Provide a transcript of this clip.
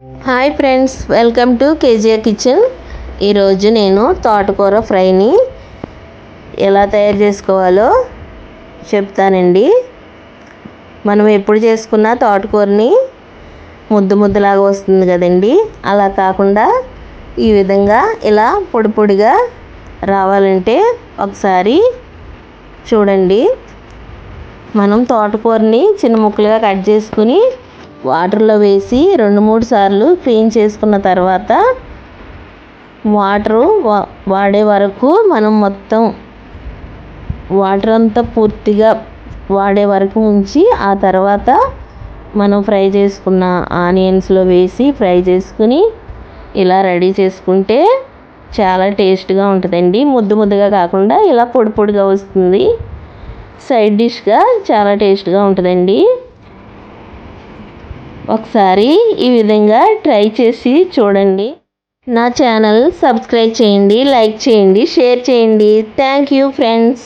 Hi friends, welcome to KGR kitchen. ఈరోజు నేను తోటకూర ఫ్రైని ఎలా తయారు చేసుకోవాలో చెప్తానండి. మనం ఎప్పుడు చేసుకున్న తోటకూరని ముద్దు ముద్దలాగా వస్తుంది కదండి, అలా కాకుండా ఈ విధంగా ఇలా పొడి పొడిగా రావాలంటే ఒకసారి చూడండి. మనం తోటకూరని చిన్న ముక్కలుగా కట్ చేసుకుని వాటర్లో వేసి 2-3 సార్లు క్లీన్ చేసుకున్న తర్వాత వాటరు వాడే వరకు మనం మొత్తం వాటర్ అంతా పూర్తిగా వాడే వరకు ఉంచి ఆ తర్వాత మనం ఫ్రై చేసుకున్న ఆనియన్స్లో వేసి ఫ్రై చేసుకుని ఇలా రెడీ చేసుకుంటే చాలా టేస్ట్గా ఉంటుందండి. ముద్దు ముద్దగా కాకుండా ఇలా పొడి పొడిగా వస్తుంది. సైడ్ డిష్గా చాలా టేస్ట్గా ఉంటుందండి. ఒకసారి ఈ విధంగా ట్రై చేసి చూడండి. నా ఛానల్ సబ్స్క్రైబ్ చేయండి, లైక్ చేయండి, షేర్ చేయండి. Thank you friends.